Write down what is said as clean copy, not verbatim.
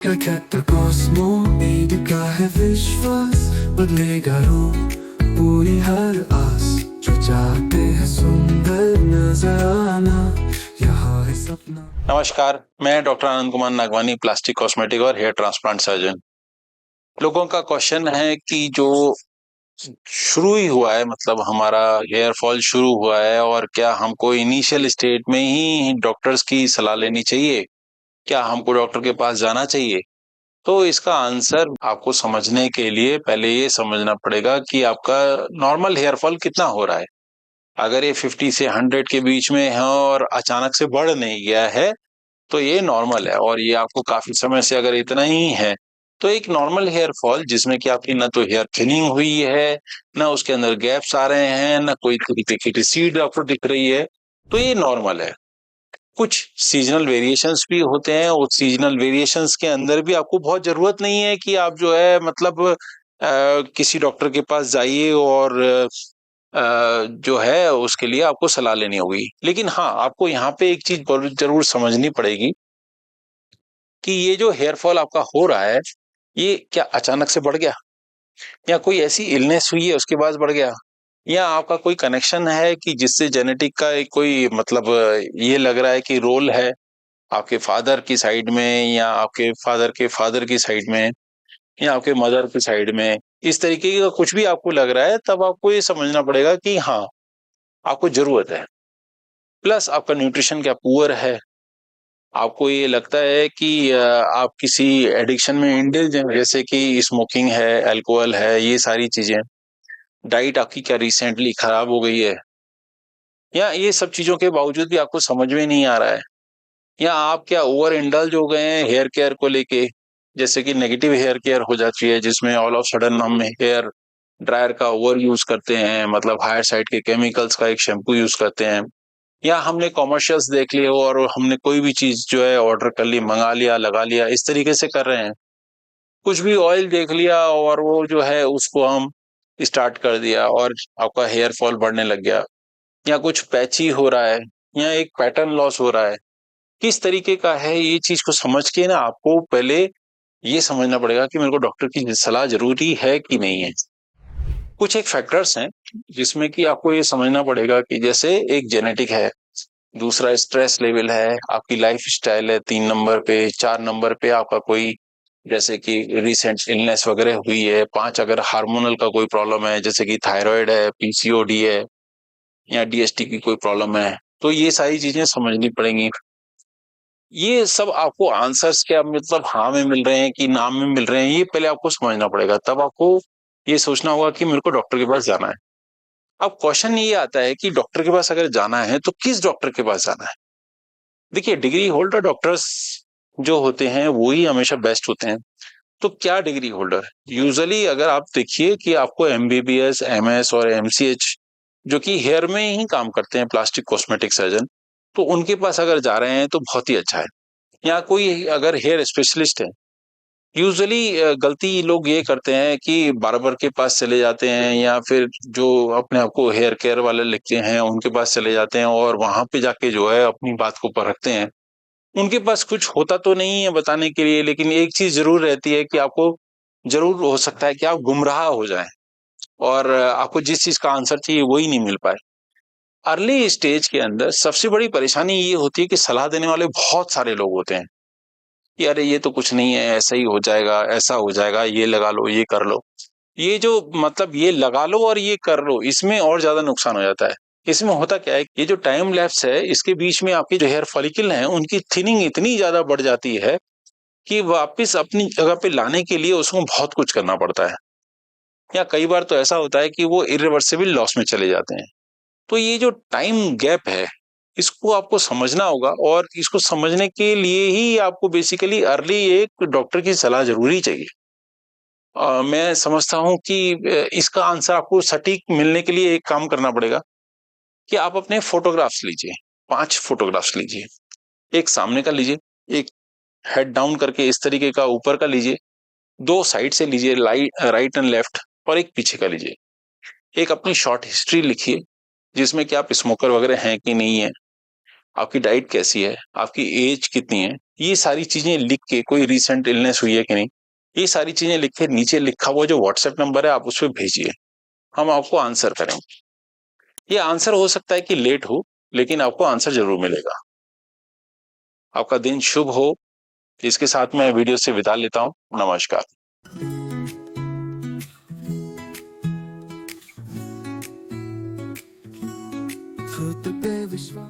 क्या कॉस्मो ईद का है विश्वास, बदलेगा रूप पूरी हर आस, जो चाहते हैं सुंदर नजर आना, यहाँ है सपना। नमस्कार, मैं doctor Anand Kumar Nagwani, plastic cosmetic और हेयर ट्रांसप्लांट सर्जन। लोगों का क्वेश्चन है कि जो शुरू ही हुआ है, मतलब हमारा हेयर फॉल शुरू हुआ है, और क्या हमको इनिशियल स्टेज में ही डॉक्टर्स की सलाह लेनी चाहिए? क्या हमको डॉक्टर के पास जाना चाहिए? तो इसका आंसर आपको समझने के लिए पहले ये समझना पड़ेगा कि आपका नॉर्मल हेयर फॉल कितना हो रहा है। अगर ये 50 से 100 के बीच में है और अचानक से बढ़ नहीं गया है, तो ये नॉर्मल है। और ये आपको काफी समय से अगर इतना ही है, तो एक नॉर्मल हेयर फॉल जिसमें कि आपकी ना तो हेयर थिनिंग हुई है, ना उसके अंदर गैप्स आ रहे हैं, ना कोई तरीके की सीड आपको दिख रही है, तो ये नॉर्मल है। कुछ सीजनल वेरिएशंस भी होते हैं, उस सीजनल वेरिएशंस के अंदर भी आपको बहुत जरूरत नहीं है कि आप जो है मतलब किसी डॉक्टर के पास जाइए और जो है उसके लिए आपको सलाह लेनी होगी। लेकिन हाँ, आपको यहाँ पे एक चीज जरूर समझनी पड़ेगी कि ये जो हेयर फॉल आपका हो रहा है, ये क्या अचानक से बढ़ गया, या कोई ऐसी इलनेस हुई है उसके बाद बढ़ गया, या आपका कोई कनेक्शन है कि जिससे जेनेटिक का एक कोई मतलब ये लग रहा है कि रोल है आपके फादर की साइड में, या आपके फादर के फादर की साइड में, या आपके मदर की साइड में, इस तरीके का कुछ भी आपको लग रहा है, तब आपको ये समझना पड़ेगा कि हाँ, आपको जरूरत है। प्लस आपका न्यूट्रिशन क्या पुअर है, आपको ये लगता है कि आप किसी एडिक्शन में इंडल्ज हैं, जैसे कि स्मोकिंग है, अल्कोहल है, ये सारी चीजें। डाइट आपकी क्या रिसेंटली खराब हो गई है, या ये सब चीजों के बावजूद भी आपको समझ में नहीं आ रहा है, या आप क्या ओवर इंडल्ज हो गए हैं हेयर केयर को लेके, जैसे कि नेगेटिव हेयर केयर हो जाती है जिसमें ऑल ऑफ सडन हम हेयर ड्रायर का ओवर यूज करते हैं, मतलब हायर साइड के केमिकल्स का एक शैम्पू यूज करते हैं, या हमने कॉमर्शियल्स देख लिए और हमने कोई भी चीज जो है ऑर्डर कर ली, मंगा लिया, लगा लिया, इस तरीके से कर रहे हैं। कुछ भी ऑयल देख लिया और वो जो है उसको हम स्टार्ट कर दिया और आपका हेयर फॉल बढ़ने लग गया, या कुछ पैची हो रहा है, या एक पैटर्न लॉस हो रहा है। किस तरीके का है ये चीज को समझ के ना आपको पहले ये समझना पड़ेगा कि मेरे को डॉक्टर की सलाह जरूरी है कि नहीं है। कुछ एक फैक्टर्स हैं जिसमें कि आपको ये समझना पड़ेगा कि जैसे एक जेनेटिक है, दूसरा स्ट्रेस लेवल है, आपकी लाइफ स्टाइल है 3 नंबर पे, 4 नंबर पे आपका कोई जैसे कि रिसेंट इलनेस वगैरह हुई है, 5 अगर हार्मोनल का कोई प्रॉब्लम है जैसे कि थायराइड है, पीसीओडी है, या डीएसटी की कोई प्रॉब्लम है, तो ये सारी चीजें समझनी पड़ेंगी। ये सब आपको आंसर्स क्या मतलब हाँ में मिल रहे हैं कि ना में मिल रहे हैं, ये पहले आपको समझना पड़ेगा, तब आपको ये सोचना होगा कि मेरे को डॉक्टर के पास जाना है। अब क्वेश्चन ये आता है कि डॉक्टर के पास अगर जाना है तो किस डॉक्टर के पास जाना है। देखिए, डिग्री होल्डर डॉक्टर्स जो होते हैं वो ही हमेशा बेस्ट होते हैं। तो क्या डिग्री होल्डर, यूजुअली अगर आप देखिए कि आपको एमबीबीएस, एमएस और एमसीएच जो कि हेयर में ही काम करते हैं, प्लास्टिक कॉस्मेटिक सर्जन, तो उनके पास अगर जा रहे हैं तो बहुत ही अच्छा है। या कोई अगर हेयर स्पेशलिस्ट है, यूजुअली गलती लोग ये करते हैं कि बार्बर के पास चले जाते हैं, या फिर जो अपने आप को हेयर केयर वाले लिखते हैं उनके पास चले जाते हैं और वहां पे जाके जो है अपनी बात को परखते हैं। उनके पास कुछ होता तो नहीं है बताने के लिए, लेकिन एक चीज जरूर रहती है कि आपको जरूर हो सकता है कि आप गुमराह हो जाएं और आपको जिस चीज का आंसर चाहिए वही नहीं मिल पाए। अर्ली स्टेज के अंदर सबसे बड़ी परेशानी ये होती है कि सलाह देने वाले बहुत सारे लोग होते हैं कि अरे ये तो कुछ नहीं है, ऐसा ही हो जाएगा, ऐसा हो जाएगा, ये लगा लो, ये कर लो। ये जो मतलब ये लगा लो और ये कर लो, इसमें और ज्यादा नुकसान हो जाता है। इसमें होता क्या है, ये जो टाइम लैप्स है इसके बीच में आपके जो हेयर फॉलिकल हैं उनकी थिनिंग इतनी ज्यादा बढ़ जाती है कि वापस अपनी जगह पे लाने के लिए उसको बहुत कुछ करना पड़ता है, या कई बार तो ऐसा होता है कि वो इरिवर्सिबल लॉस में चले जाते हैं। तो ये जो टाइम गैप है इसको आपको समझना होगा, और इसको समझने के लिए ही आपको बेसिकली अर्ली एक डॉक्टर की सलाह जरूरी चाहिए। मैं समझता हूँ कि इसका आंसर आपको सटीक मिलने के लिए एक काम करना पड़ेगा कि आप अपने फोटोग्राफ्स लीजिए, 5 फोटोग्राफ्स लीजिए। एक सामने का लीजिए, एक हेड डाउन करके इस तरीके का ऊपर का लीजिए, 2 साइड से लीजिए, राइट एंड लेफ्ट, और एक पीछे का लीजिए। एक अपनी शॉर्ट हिस्ट्री लिखिए जिसमें कि आप स्मोकर वगैरह हैं कि नहीं है, आपकी डाइट कैसी है, आपकी एज कितनी है, ये सारी चीजें लिख के, कोई रिसेंट इलनेस हुई है कि नहीं, ये सारी चीजें लिख के नीचे लिखा हुआ जो व्हाट्सएप नंबर है आप उस पर भेजिए, हम आपको आंसर करेंगे। ये आंसर हो सकता है कि लेट हो, लेकिन आपको आंसर जरूर मिलेगा। आपका दिन शुभ हो। इसके साथ मैं वीडियो से विदा लेता हूं। नमस्कार। खुद पे विश्वास